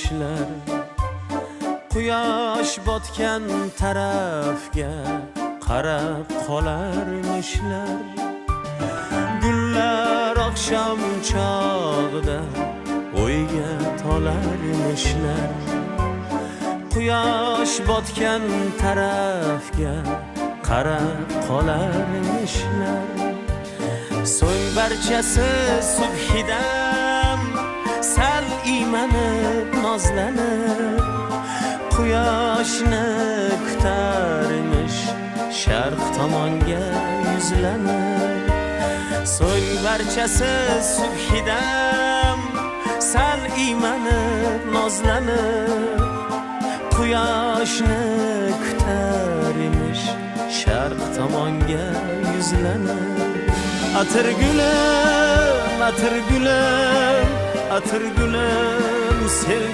qolarmishlar. Quyosh botgan tarafga qarab qolarmishlar. Gullar oqshom chog'ida o'yga tolarmishlar. Quyosh botgan tarafga qarab qolarmishlar. So'ng barchasi subhidan sal iymanib nozlanib quyoshni kutarmish, sharq tomonga yuzlanib. So'ng barchasi subhidan sal iymanib nozlanib quyoshni kutarmish, sharq tomonga yuzlanib. Atir gulim, atir gulim, atir gulim, sevgi